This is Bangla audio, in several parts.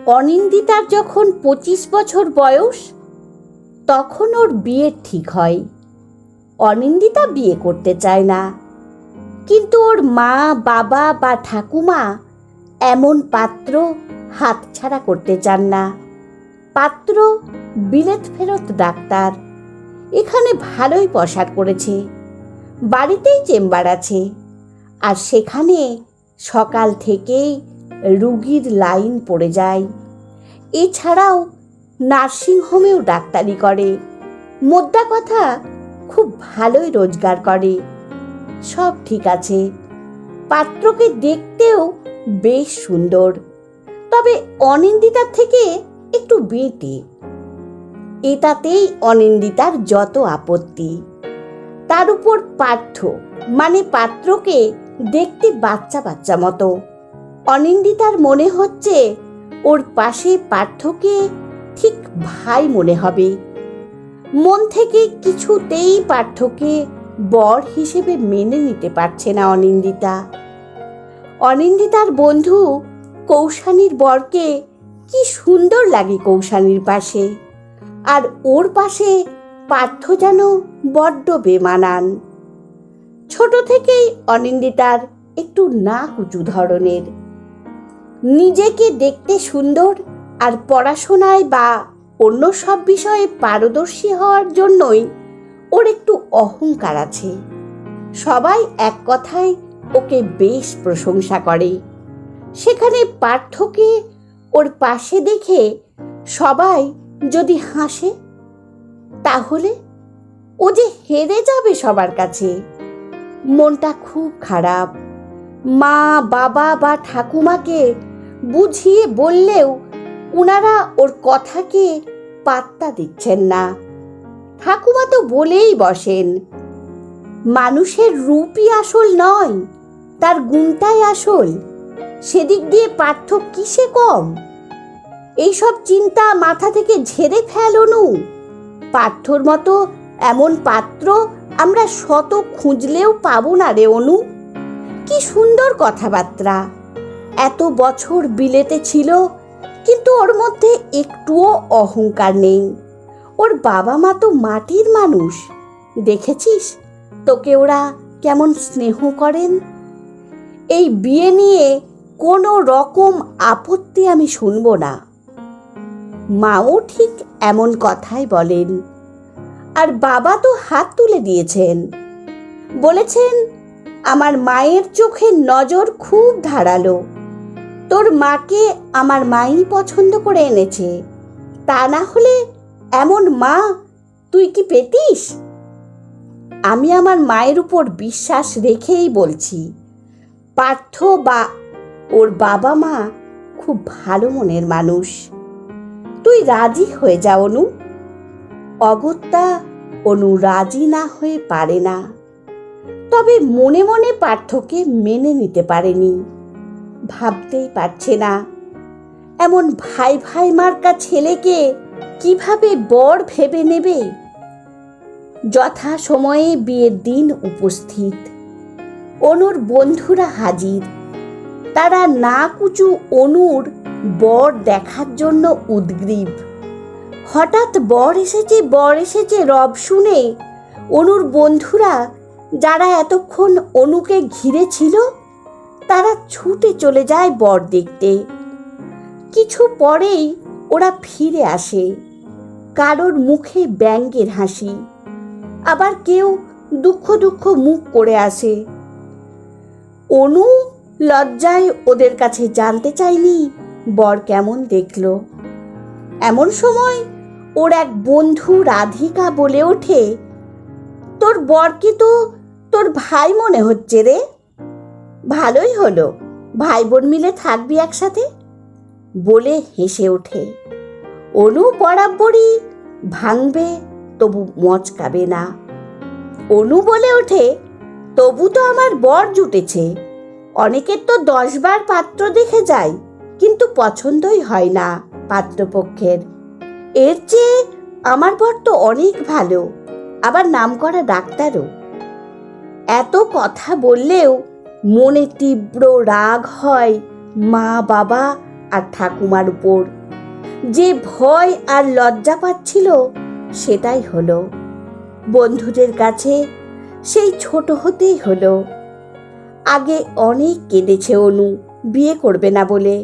অনিন্দিতার যখন 25 বছর বয়স, তখন ওর বিয়ে ঠিক হয়। অনিন্দিতা বিয়ে করতে চায় না, কিন্তু ওর মা, বাবা বা ঠাকুমা এমন পাত্র হাতছাড়া করতে চান না। পাত্র বিলেত ফেরত ডাক্তার, এখানে ভালোই পসার করেছে, বাড়িতেই চেম্বার আছে, আর সেখানে সকাল থেকেই রুগীর লাইন পড়ে যায়। এছাড়াও নার্সিংহোমেও ডাক্তারি করে। মোদ্দা কথা, খুব ভালোই রোজগার করে। সব ঠিক আছে, পাত্রকে দেখতেও বেশ সুন্দর, তবে অনিন্দিতার থেকে একটু বেঁটে। এটাতেই অনিন্দিতার যত আপত্তি। তার উপর পার্থ মানে পাত্রকে দেখতে বাচ্চা বাচ্চা মতো। অনিন্দিতার মনে হচ্ছে ওর পাশে পার্থকে ঠিক ভাই মনে হবে। মন থেকে কিছুতেই পার্থকে বর হিসেবে মেনে নিতে পারছে না অনিন্দিতা। অনিন্দিতার বন্ধু কৌশানীর বরকে কি সুন্দর লাগে কৌশানীর পাশে, আর ওর পাশে পার্থ যেন বড্ড বেমানান। ছোট থেকেই অনিন্দিতার একটু নাক উঁচু ধরনের। নিজেকে দেখতে সুন্দর আর পড়াশোনায় বা অন্য সব বিষয়ে পারদর্শী হওয়ার জন্যই ওর একটু অহংকার আছে। সবাই এক কথায় ওকে বেশ প্রশংসা করে। সেখানে পার্থকে ওর পাশে দেখে সবাই যদি হাসে, তাহলে ও যে হেরে যাবে সবার কাছে। মনটা খুব খারাপ। মা, বাবা বা ঠাকুমাকে বুঝিয়ে বললেও ওনারা ওর কথাকে পাত্তা দিচ্ছেন না। ঠাকুমা তো বলেই বসেন, মানুষের রূপই আসল নয়, তার গুণটাই আসল। সেদিক দিয়ে পার্থ কিসে কম? এইসব চিন্তা মাথা থেকে ঝেড়ে ফেল অনু। পার্থর মতো এমন পাত্র আমরা শত খুঁজলেও পাবো না রে অনু। কি সুন্দর কথাবার্তা, এত বছর বিলেতে ছিল, কিন্তু ওর মধ্যে একটুও অহংকার নেই। ওর বাবা মা তো মাটির মানুষ, দেখেছিস তোকে ওরা কেমন স্নেহ করেন। এই বিয়ে নিয়ে কোনো রকম আপত্তি আমি শুনবো না। মাও ঠিক এমন কথাই বলেন, আর বাবা তো হাত তুলে দিয়েছেন, বলেছেন আমার মায়ের চোখে নজর খুব ধারালো, তোর মাকে আমার মাই পছন্দ করে এনেছে, তা না হলে এমন মা তুই কি পেতিস? আমি আমার মায়ের উপর বিশ্বাস রেখেই বলছি, পার্থ বা ওর বাবা মা খুব ভালো মনের মানুষ। তুই রাজি হয়ে যা অনু। অগত্যা অনু রাজি না হয়ে পারে না, তবে মনে মনে পার্থকে মেনে নিতে পারেনি। ভাবতেই পারছে না এমন ভাই ভাই মার্কা ছেলেকে কিভাবে বর ভেবে নেবে। যথা সময়ে বিয়ের দিন উপস্থিত। অনুর বন্ধুরা হাজির। তারা নাক উঁচু অনুর বর দেখার জন্য উদগ্রীব। হঠাৎ বর এসেছে রব শুনে অনুর বন্ধুরা, যারা এতক্ষণ অনুকে ঘিরে ছিল, তারা ছুটে চলে যায় বর দেখতে। কিছু পরেই ওরা ফিরে আসে। কারোর মুখে ব্যঙ্গের হাসি, আবার কেউ দুঃখ দুঃখ মুখ করে আসে। অনু লজ্জায় ওদের কাছে জানতে চায়নি বর কেমন দেখল। এমন সময় ওর এক বন্ধু রাধিকা বলে ওঠে, তোর বরকে তো তোর ভাই মনে হচ্ছে রে। ভালোই হলো, ভাই বোন মিলে থাকবি একসাথে, বলে হেসে ওঠে। অনু বরাবরই ভাঙবে তবু মচকাবে না। অনু বলে ওঠে, তবু তো আমার বর জুটেছে। অনেকের তো 10 বার পাত্র দেখে যায়, কিন্তু পছন্দই হয় না পাত্রপক্ষের। এর চেয়ে আমার বর তো অনেক ভালো, আবার নামকরা ডাক্তারও। এত কথা বললেও মনে তীব্র রাগ হয় মা, বাবা আর ঠাকুমার উপর। যে ভয় আর লজ্জা পাচ্ছিল সেটাই হলো। বন্ধুদের কাছে সেই ছোট হতেই হলো। আগে অনেক কেঁদেছে অনু বিয়ে করবে না বলে,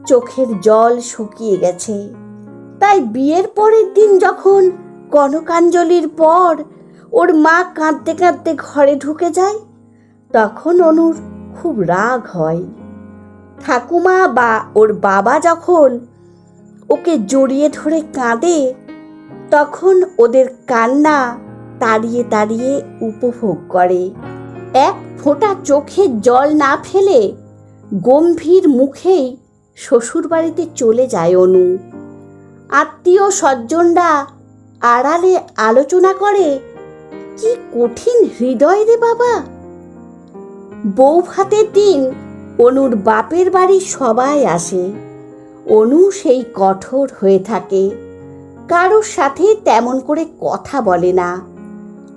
চোখের জল শুকিয়ে গেছে। তাই বিয়ের পরের দিন যখন কনকাঞ্জলির পর ওর মা কাঁদতে কাঁদতে ঘরে ঢুকে যায়, তখন অনুর খুব রাগ হয়। ঠাকুমা বা ওর বাবা যখন ওকে জড়িয়ে ধরে কাঁদে, তখন ওদের কান্না তাড়িয়ে তাড়িয়ে উপভোগ করে। এক ফোঁটা চোখের জল না ফেলে গম্ভীর মুখেই শ্বশুরবাড়িতে চলে যায় অনু। আত্মীয় স্বজনরা আড়ালে আলোচনা করে, কি কঠিন হৃদয় রে বাবা। বউ ভাতের দিন অনুর বাপের বাড়ির সবাই আসে। অনু সেই কঠোর হয়ে থাকে, কারোর সাথে তেমন করে কথা বলে না।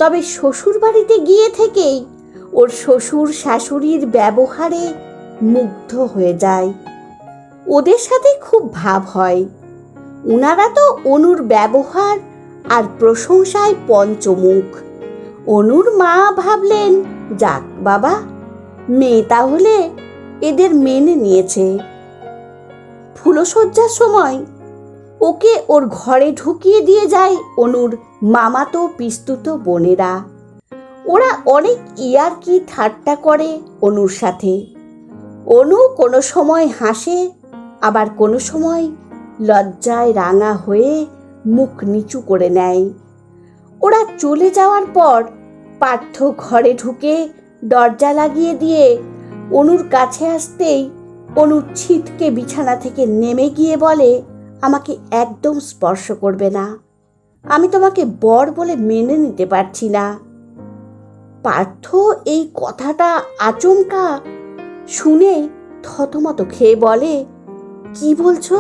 তবে শ্বশুর বাড়িতে গিয়ে থেকেই ওর শ্বশুর শাশুড়ির ব্যবহারে মুগ্ধ হয়ে যায়। ওদের সাথে খুব ভাব হয়। উনারা তো অনুর ব্যবহার আর প্রশংসায় পঞ্চমুখ। অনুর মা ভাবলেন, যাক বাবা, মেয়ে তাহলে এদের মেনে নিয়েছে। ফুলশয্যার সময় ওকে ওর ঘরে ঢুকিয়ে দিয়ে যায় অনুর মামাতো পিস্তুতো বোনেরা। ওরা অনেক ইয়ার্কি ঠাট্টা করে অনুর সাথে। অনু কোনো সময় হাসে, আবার কোনো সময় লজ্জায় রাঙা হয়ে মুখ নিচু করে নেয়। ওরা চলে যাওয়ার পর পার্থ ঘরে ঢুকে দরজা লাগিয়ে দিয়ে অনুর কাছে আসতেই অনু ছিটকে বিছানা থেকে নেমে গিয়ে বলে, আমাকে একদম স্পর্শ করবে না, আমি তোমাকে বর বলে মেনে নিতে পারছি না। পার্থ এই কথাটা আচমকা শুনে থতমত খেয়ে বলে, কি বলছো?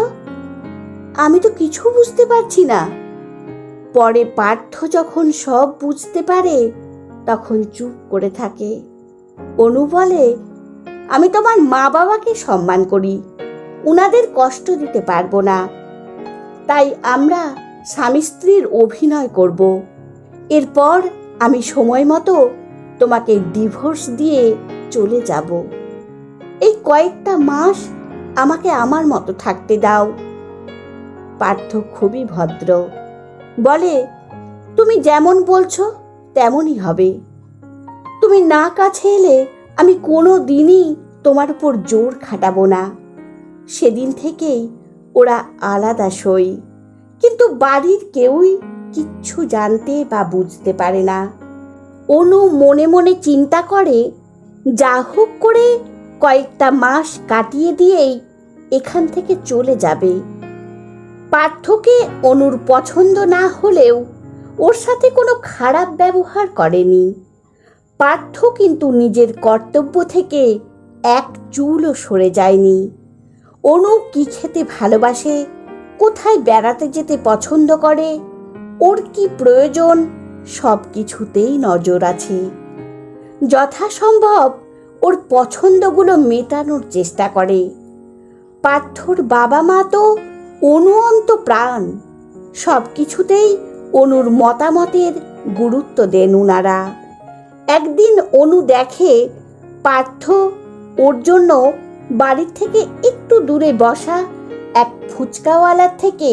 আমি তো কিছু বুঝতে পারছি না। পরে পার্থ যখন সব বুঝতে পারে তখন চুপ করে থাকে। অনু বলে, আমি তোমার মা বাবাকে সম্মান করি, উনাদের কষ্ট দিতে পারবো না। তাই আমরা স্বামী স্ত্রীর অভিনয় করব। এরপর আমি সময় মতো তোমাকে ডিভোর্স দিয়ে চলে যাব। এই কয়েকটা মাস আমাকে আমার মতো থাকতে দাও। পার্থ খুবই ভদ্র, বলে, তুমি যেমন বলছো তেমনই হবে। তুমি না কাছে এলে আমি কোনো দিনই তোমার উপর জোর খাটাবো না। সেদিন থেকেই ওরা আলাদা সই, কিন্তু বাড়ির কেউই কিচ্ছু জানতে বা বুঝতে পারে না। অনু মনে মনে চিন্তা করে, যা হোক করে কয়েকটা মাস কাটিয়ে দিয়েই এখান থেকে চলে যাবে। পার্থকে অনুর পছন্দ না হলেও ওর সাথে কোনো খারাপ ব্যবহার করেনি। পার্থ কিন্তু নিজের কর্তব্য থেকে এক চুলও সরে যায়নি। অনু কি খেতে ভালোবাসে, কোথায় বেড়াতে যেতে পছন্দ করে, ওর কি প্রয়োজন, সব কিছুতেই নজর আছে। যথাসম্ভব ওর পছন্দগুলো মেটানোর চেষ্টা করে। পার্থর বাবা মা তো অনু অন্ত প্রাণ, সব কিছুতেই অনুর মতামতের গুরুত্ব দেন উনারা। একদিন অনু দেখে পার্থ ওর জন্য বাড়ির থেকে একটু দূরে বসা এক ফুচকাওয়ালার থেকে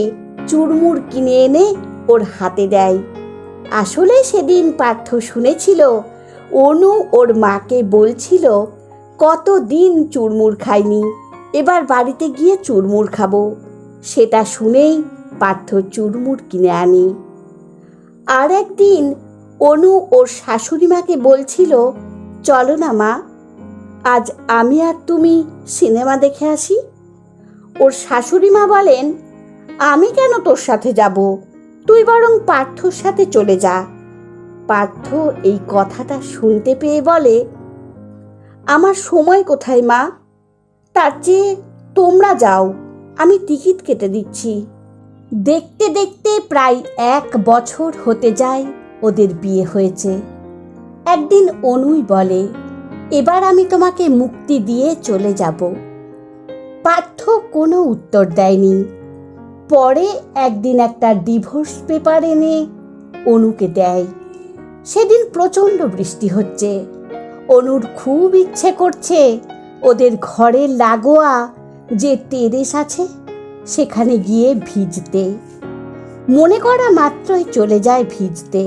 চুরমুর কিনে এনে ওর হাতে দেয়। আসলে সেদিন পার্থ শুনেছিল অনু ওর মাকে বলছিল, কতদিন চুরমুর খাইনি, এবার বাড়িতে গিয়ে চুরমুর খাবো। সেটা শুনেই পার্থ চুরমুর কিনে আনে। আর একদিন অনু ওর শাশুড়ি মাকে বলছিল, চলো না মা, আজ আমি আর তুমি সিনেমা দেখে আসি। ওর শাশুড়ি মা বলেন, আমি কেন তোর সাথে যাব, তুই বরং পার্থর সাথে চলে যা। পার্থ এই কথাটা শুনতে পেয়ে বলে, আমার সময় কোথায় মা, তার চেয়ে তোমরা যাও, আমি টিকিট কেটে দিচ্ছি। দেখতে দেখতে প্রায় 1 বছর হতে যায় ওদের বিয়ে হয়েছে। একদিন অনুই বলে, এবার আমি তোমাকে মুক্তি দিয়ে চলে যাব। পার্থ কোনো উত্তর দেয়নি। পরে একদিন একটা ডিভোর্স পেপার এনে অনুকে দেয়। সেদিন প্রচণ্ড বৃষ্টি হচ্ছে। অনুর খুব ইচ্ছে করছে ওদের ঘরের লাগোয়া যে টেরেস আছে সেখানে গিয়ে ভিজতে। মনে করা মাত্রই চলে যায় ভিজতে।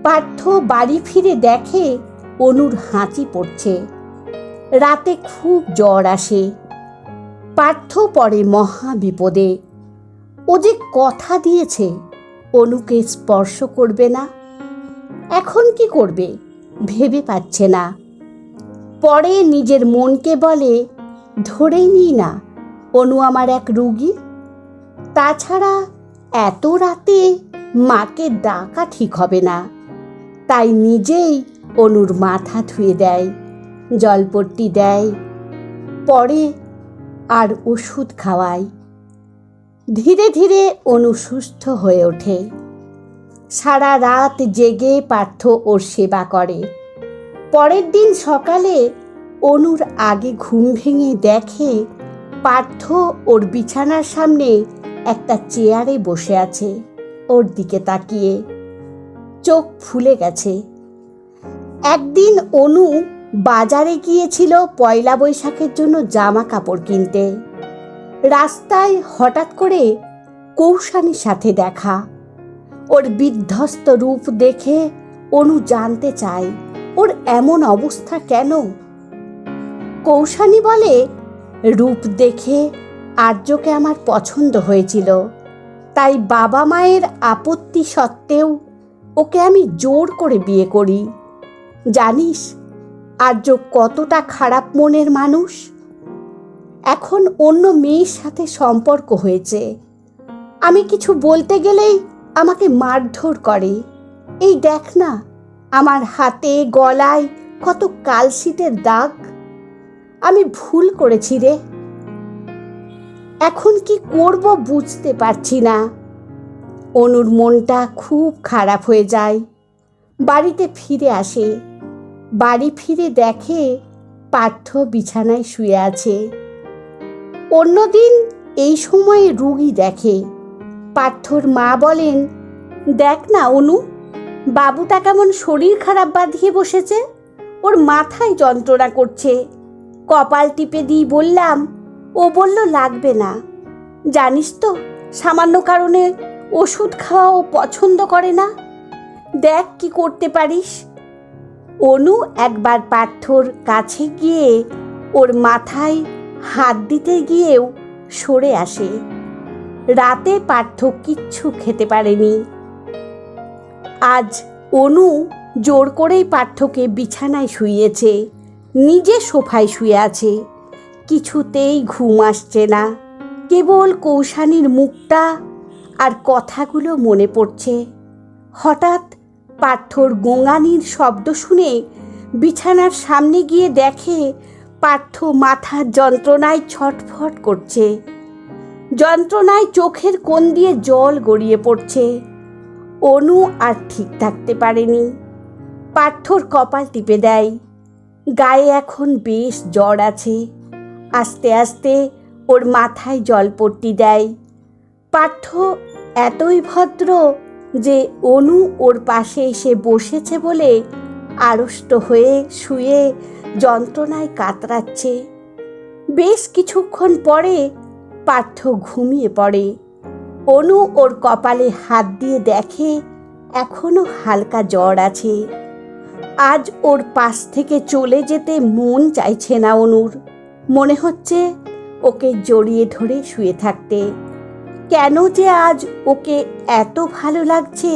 পার্থ বাড়ি ফিরে দেখে অনুর হাঁচি পড়ছে। রাতে খুব জ্বর আসে। পার্থ পড়ে মহা বিপদে। ও যে কথা দিয়েছে অনুকে স্পর্শ করবে না, এখন কি করবে ভেবে পাচ্ছে না। পরে নিজের মনকে বলে, ধরেই নিই না অনু আমার এক রুগী। তাছাড়া এত রাতে মাকে ডাকা ঠিক হবে না। তাই নিজেই অনুর মাথা ধুয়ে দেয়, জলপট্টি দেয়, পরে আর ওষুধ খাওয়ায়। ধীরে ধীরে অনু সুস্থ হয়ে ওঠে। সারা রাত জেগে পার্থ ওর সেবা করে। পরের দিন সকালে অনুর আগে ঘুম ভেঙে দেখে পার্থ ওর বিছানার সামনে একটা চেয়ারে বসে আছে, ওর দিকে তাকিয়ে। চোখ ফুলে গেছে। একদিন অনু বাজারে গিয়েছিল পয়লা বৈশাখের জন্য জামা কাপড় কিনতে। রাস্তায় হঠাৎ করে কৌশানীর সাথে দেখা। ওর বিধ্বস্ত রূপ দেখে অনু জানতে চায় ওর এমন অবস্থা কেন। কৌশানী বলে, রূপ দেখে আর্যকে আমার পছন্দ হয়েছিল, তাই বাবা মায়ের আপত্তি সত্ত্বেও ওকে আমি জোর করে বিয়ে করি। জানিস আর্য কতটা খারাপ মনের মানুষ। এখন অন্য মেয়ের সাথে সম্পর্ক হয়েছে। আমি কিছু বলতে গেলেই আমাকে মারধর করে। এই দেখ না আমার হাতে গলায় কত কালশিটের দাগ। আমি ভুল করেছি রে। এখন কি করব বুঝতে পারছি না। অনুর মনটা খুব খারাপ হয়ে যায়। বাড়িতে ফিরে আসে। বাড়ি ফিরে দেখে পার্থ বিছানায় শুয়ে আছে। অন্যদিন এই সময়ে রুগী দেখে। পার্থর মা বলেন, দেখ না অনু, বাবুটা কেমন শরীর খারাপ বাঁধিয়ে বসেছে, ওর মাথায় যন্ত্রণা করছে। কপাল টিপে দিই বললাম, ও বলল লাগবে না। জানিস তো সামান্য কারণে ওষুধ খাওয়া ও পছন্দ করে না। দেখ কি করতে পারিস। অনু একবার পার্থর কাছে গিয়ে ওর মাথায় হাত দিতে গিয়েও সরে আসে। রাতে পার্থ কিচ্ছু খেতে পারেনি। আজ অনু জোর করেই পার্থকে বিছানায় শুইয়েছে, নিজে সোফায় শুয়ে আছে। কিছুতেই ঘুম আসছে না। কেবল কৌশানীর মুখটা আর কথাগুলো মনে পড়ছে। হঠাৎ পার্থর গোঙানির শব্দ শুনে বিছানার সামনে গিয়ে দেখে পার্থ মাথার যন্ত্রণায় ছটফট করছে। যন্ত্রণায় চোখের কোণ দিয়ে জল গড়িয়ে পড়ছে। অনু আর ঠিক থাকতে পারেনি। পার্থর কপাল টিপে দেয়। গায়ে এখন বেশ জ্বর আছে। আস্তে আস্তে ওর মাথায় জলপট্টি দেয়। পার্থ এতই ভদ্র যে অনু ওর পাশে এসে বসেছে বলে আড়ষ্ট হয়ে শুয়ে যন্ত্রণায় কাতরাচ্ছে। বেশ কিছুক্ষণ পরে পার্থ ঘুমিয়ে পড়ে। অনু ওর কপালে হাত দিয়ে দেখে এখনো হালকা জ্বর আছে। আজ ওর পাশ থেকে চলে যেতে মন চাইছে না অনুর। মনে হচ্ছে ওকে জড়িয়ে ধরে শুয়ে থাকতে। কেন যে আজ ওকে এত ভালো লাগছে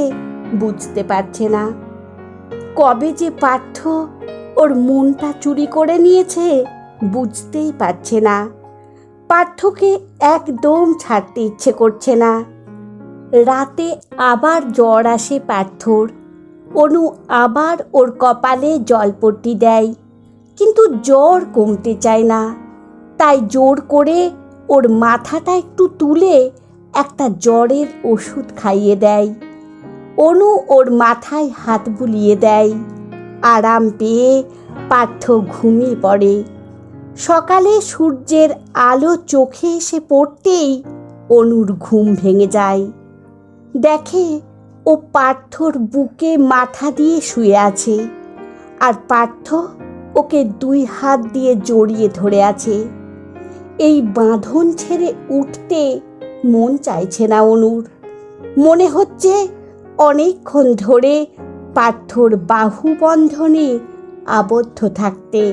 বুঝতে পারছে না। কবে যে পার্থ ওর মনটা চুরি করে নিয়েছে বুঝতেই পারছে না। পার্থকে একদম ছাড়তে ইচ্ছে করছে না। রাতে আবার জ্বর আসে পার্থর। অনু আবার ওর কপালে জলপট্টি দেয়, কিন্তু জ্বর কমতে চায় না। তাই জোর করে ওর মাথাটা একটু তুলে একটা জ্বরের ওষুধ খাইয়ে দেয়। অনু ওর মাথায় হাত বুলিয়ে দেয়। আরাম পেয়ে পার্থ ঘুমিয়ে পড়ে। সকালে সূর্যের আলো চোখে এসে পড়তেই অনুর ঘুম ভেঙে যায়। দেখে ও পার্থর বুকে মাথা দিয়ে শুয়ে আছে, আর পার্থ ওকে 2 হাত দিয়ে জড়িয়ে ধরে আছে। এই বাঁধন ছেড়ে উঠতে মন চাইছে না অনুর। মনে হচ্ছে অনেকক্ষণ ধরে পার্থর বাহুবন্ধনে আবদ্ধ থাকতে।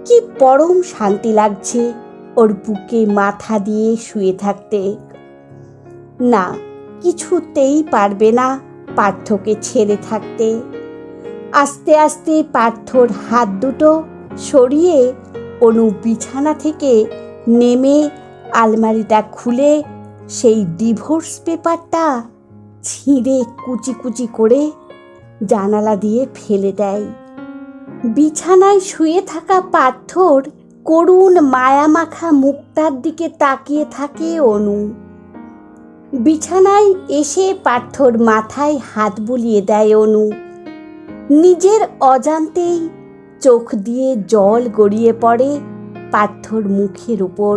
কি পরম শান্তি লাগছে ওর বুকে মাথা দিয়ে শুয়ে থাকতে। না, কিছুতেই পারবে না পার্থকে ছেড়ে থাকতে। আস্তে আস্তে পার্থর হাত দুটো সরিয়ে অনু বিছানা থেকে নেমে আলমারিটা খুলে সেই ডিভোর্স পেপারটা ছিঁড়ে কুচি কুচি করে জানালা দিয়ে ফেলে দেয়। বিছানায় শুয়ে থাকা পার্থর করুণ মায়ামাখা মুখটার দিকে তাকিয়ে থাকে অনু। বিছানায় এসে পার্থর মাথায় হাত বুলিয়ে দেয় অনু। নিজের অজান্তেই চোখ দিয়ে জল গড়িয়ে পড়ে পার্থর মুখের উপর।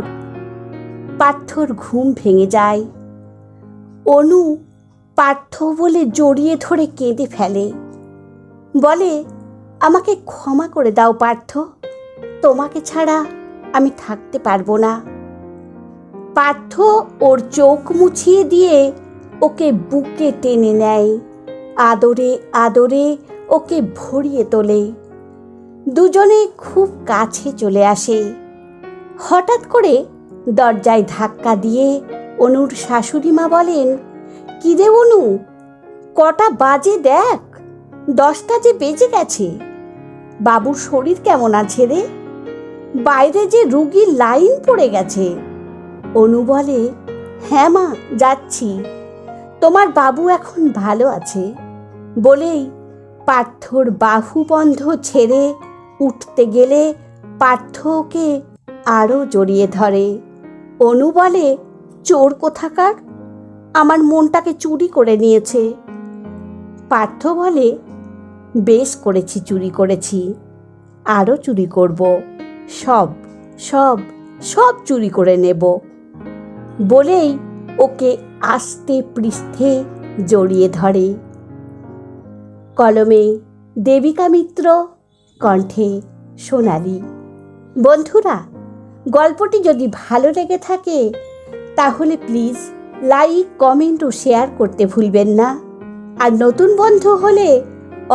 পার্থর ঘুম ভেঙে যায়। অনু পার্থ বলে জড়িয়ে ধরে কেঁদে ফেলে, বলে, আমাকে ক্ষমা করে দাও পার্থ, তোমাকে ছাড়া আমি থাকতে পারবো না। পার্থ ওর চোখ মুছিয়ে দিয়ে ওকে বুকে টেনে নেয়, আদরে আদরে ওকে ভরিয়ে তোলে। দুজনে খুব কাছে চলে আসে। হঠাৎ করে দরজায় ধাক্কা দিয়ে অনুর শাশুড়ি মা বলেন, কি রে অনু, কটা বাজে দেখ, 10টা যে বেজে গেছে। বাবুর শরীর কেমন আছে রে? বাইরে যে রুগীর লাইন পড়ে গেছে। অনু বলে, হ্যাঁ মা, যাচ্ছি, তোমার বাবু এখন ভালো আছে। বলেই পার্থর বাহুবন্ধ ছেড়ে উঠতে গেলে পার্থ ওকে আরও জড়িয়ে ধরে। অনু বলে, চোর কোথাকার, আমার মনটাকে চুরি করে নিয়েছে। পার্থ বলে, বেশ করেছি, চুরি করেছি, আরও চুরি করব, সব সব সব চুরি করে নেব। বলেই ওকে আস্তে পৃষ্ঠে জড়িয়ে ধরে। কলমে দেবিকা মিত্র, কণ্ঠে সোনালী। বন্ধুরা, গল্পটি যদি ভালো লেগে থাকে তাহলে প্লিজ লাইক, কমেন্ট ও শেয়ার করতে ভুলবেন না। আর নতুন বন্ধু হলে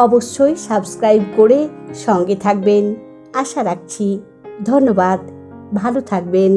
অবশ্যই সাবস্ক্রাইব করে সঙ্গে থাকবেন, আশা রাখছি। ধন্যবাদ, ভালো থাকবেন।